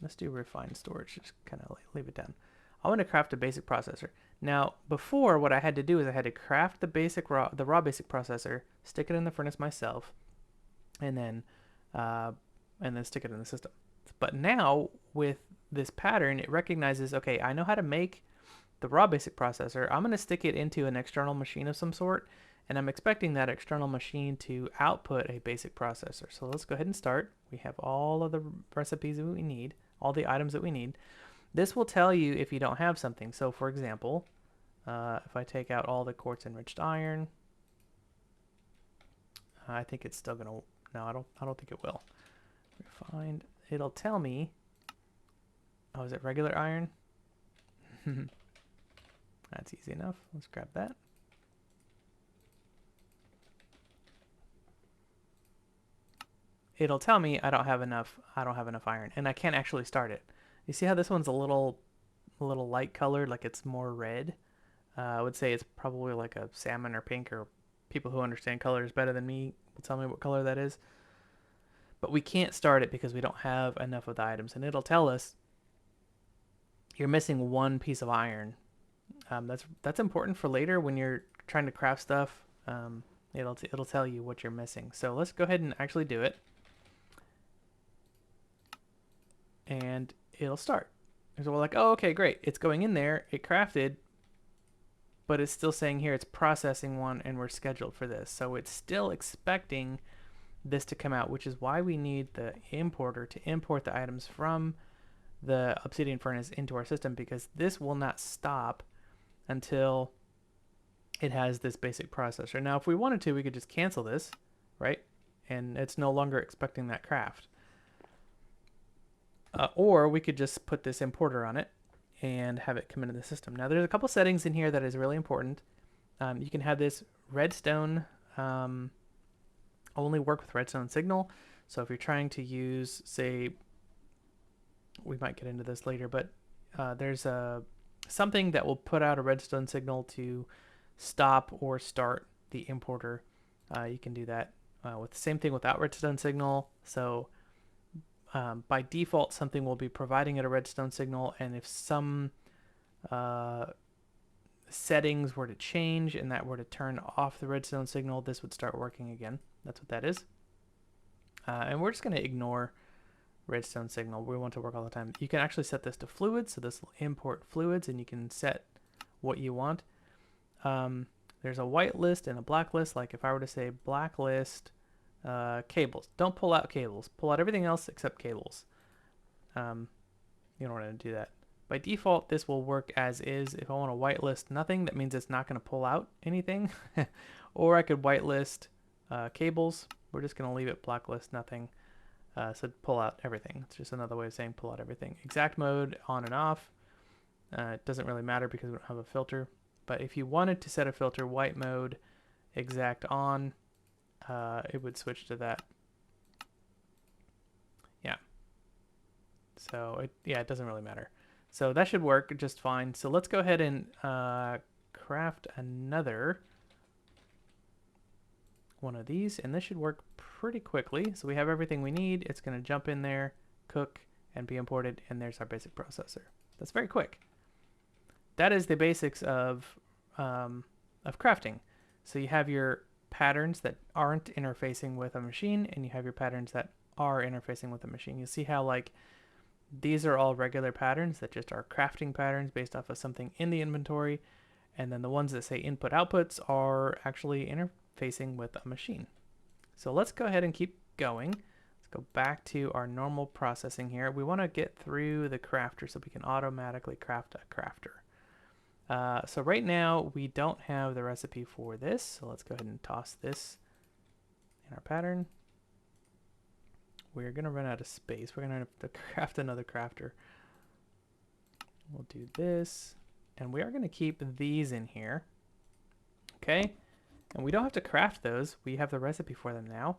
let's do refined storage, just kind of leave it down. I want to craft a basic processor. Now, before, what I had to do is I had to craft the raw basic processor, stick it in the furnace myself, and then stick it in the system. But now, with this pattern, it recognizes, okay, I know how to make the raw basic processor. I'm going to stick it into an external machine of some sort, and I'm expecting that external machine to output a basic processor. So let's go ahead and start. We have all of the recipes that we need, all the items that we need. This will tell you if you don't have something. So for example, if I take out all the quartz enriched iron, I think it's still gonna, no, I don't think it will. Refined, it'll tell me, oh, is it regular iron? That's easy enough. Let's grab that. It'll tell me I don't have enough iron, and I can't actually start it. You see how this one's a little light colored, like it's more red? I would say it's probably like a salmon or pink, or people who understand colors better than me will tell me what color that is. But we can't start it because we don't have enough of the items, and it'll tell us you're missing 1 piece of iron. That's important for later when you're trying to craft stuff. It'll tell you what you're missing. So let's go ahead and actually do it. And it'll start. So we're like, oh, okay, great. It's going in there. It crafted, but it's still saying here it's processing 1, and we're scheduled for this. So it's still expecting this to come out, which is why we need the importer to import the items from the obsidian furnace into our system, because this will not stop until it has this basic processor. Now, if we wanted to, we could just cancel this, right? And it's no longer expecting that craft. Or we could just put this importer on it and have it come into the system. Now, there's a couple settings in here that is really important. You can have this redstone only work with redstone signal. So if you're trying to use, say, we might get into this later, but there's something that will put out a redstone signal to stop or start the importer. You can do that with the same thing without redstone signal. So by default, something will be providing it a redstone signal, and if some settings were to change and that were to turn off the redstone signal, this would start working again. That's what that is. And we're just going to ignore redstone signal. We want to work all the time. You can actually set this to fluids, so this will import fluids, and you can set what you want. There's a white list and a black list. Like if I were to say black list Cables. Don't pull out cables. Pull out everything else except cables. You don't want to do that. By default, this will work as is. If I want to whitelist nothing, that means it's not going to pull out anything. Or I could whitelist cables. We're just going to leave it blacklist nothing. So pull out everything. It's just another way of saying pull out everything. Exact mode on and off. It doesn't really matter because we don't have a filter. But if you wanted to set a filter, white mode, exact on, it would switch to that. Yeah. So it doesn't really matter. So that should work just fine. So let's go ahead and craft another one of these, and this should work pretty quickly. So we have everything we need. It's going to jump in there, cook, and be imported, and there's our basic processor. That's very quick. That is the basics of crafting. So you have your patterns that aren't interfacing with a machine, and you have your patterns that are interfacing with a machine. You see how like these are all regular patterns that just are crafting patterns based off of something in the inventory, and then the ones that say input outputs are actually interfacing with a machine. So let's go ahead and keep going. Let's go back to our normal processing here. We want to get through the crafter so we can automatically craft a crafter. So right now we don't have the recipe for this, so let's go ahead and toss this in our pattern. We're gonna run out of space. We're gonna have to craft another crafter. We'll do this, and we are gonna keep these in here. Okay, and we don't have to craft those. We have the recipe for them now,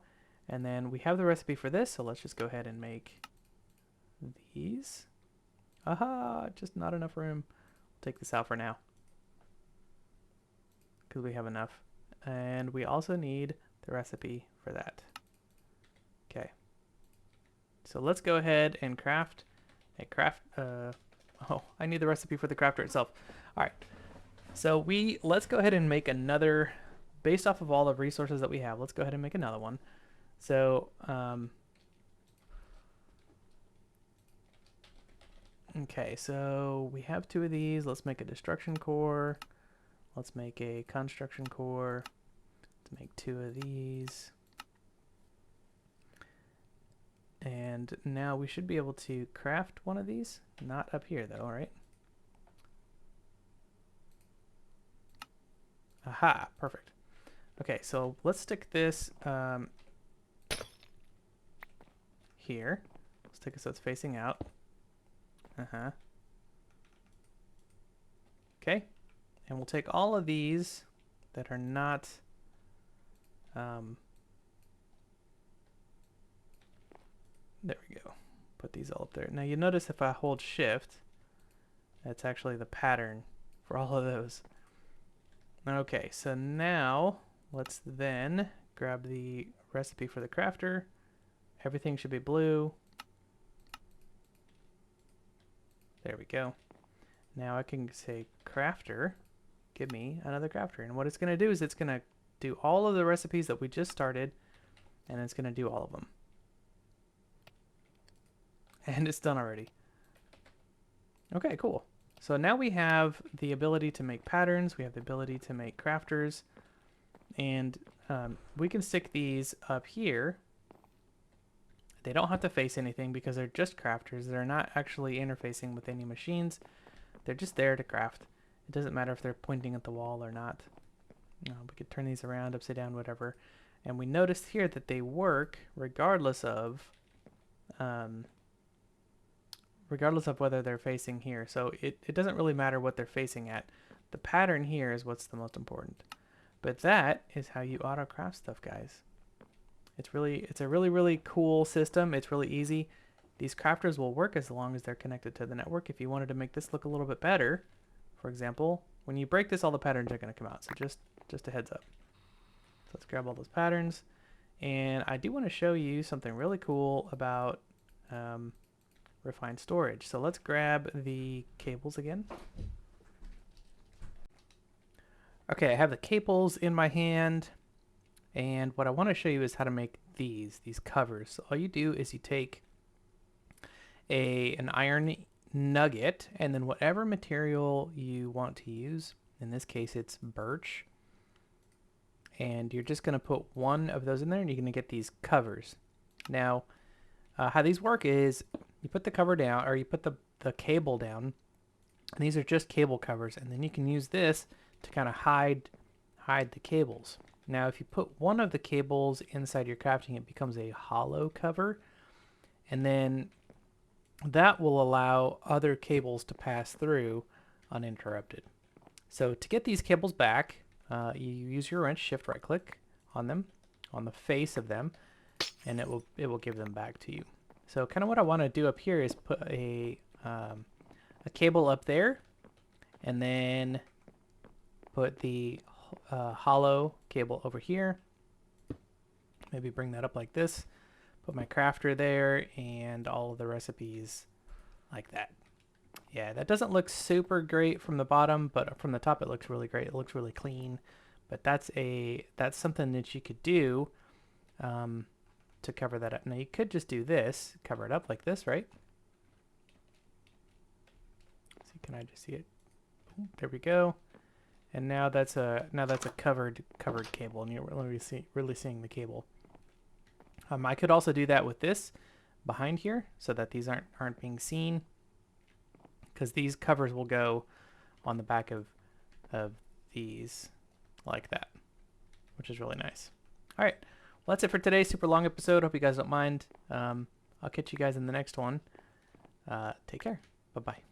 and then we have the recipe for this. So let's just go ahead and make these. Aha! Just not enough room. Take this out for now because we have enough, and we also need the recipe for that. Okay, so let's go ahead and craft a oh, I need the recipe for the crafter itself. All right, so let's go ahead and make another based off of all the resources that we have. Let's go ahead and make another one. So okay, so we have 2 of these. Let's make a destruction core. Let's make a construction core. Let's make 2 of these. And now we should be able to craft one of these. Not up here though, right? Aha, perfect. Okay, so let's stick this here. Let's stick it so it's facing out. Okay, and we'll take all of these that are not there we go. Put these all up there. Now you notice if I hold shift, that's actually the pattern for all of those. Okay, so now let's then grab the recipe for the crafter. Everything should be blue. There we go. Now I can say crafter, give me another crafter. And what it's going to do is it's going to do all of the recipes that we just started, and it's going to do all of them. And it's done already. Okay, cool. So now we have the ability to make patterns, we have the ability to make crafters, and we can stick these up here. They don't have to face anything because they're just crafters. They're not actually interfacing with any machines. They're just there to craft. It doesn't matter if they're pointing at the wall or not. We could turn these around, upside down, whatever. And we noticed here that they work regardless of whether they're facing here. So it doesn't really matter what they're facing at. The pattern here is what's the most important. But that is how you auto-craft stuff, guys. It's a really cool system. It's really easy. These crafters will work as long as they're connected to the network. If you wanted to make this look a little bit better, for example, when you break this, all the patterns are going to come out. So just a heads up. So let's grab all those patterns. And I do want to show you something really cool about refined storage. So let's grab the cables again. Okay, I have the cables in my hand. And what I want to show you is how to make these covers. So all you do is you take an iron nugget, and then whatever material you want to use, in this case it's birch, and you're just going to put one of those in there, and you're going to get these covers. Now, how these work is you put the cover down, or you put the cable down, and these are just cable covers, and then you can use this to kind of hide the cables. Now, if you put one of the cables inside your crafting, it becomes a hollow cover, and then that will allow other cables to pass through uninterrupted. So to get these cables back, you use your wrench, shift right click on them, on the face of them, and it will give them back to you. So kind of what I want to do up here is put a cable up there, and then put the hollow cable over here. Maybe bring that up like this. Put my crafter there and all of the recipes like that. Yeah, that doesn't look super great from the bottom, but from the top it looks really great. It looks really clean. But that's something that you could do to cover that up. Now you could just do this, cover it up like this, right? So can I just see it? There we go. And now that's a covered cable, and you're really seeing the cable. I could also do that with this behind here, so that these aren't being seen, because these covers will go on the back of these like that, which is really nice. All right, well, that's it for today. Super long episode. Hope you guys don't mind. I'll catch you guys in the next one. Take care. Bye-bye.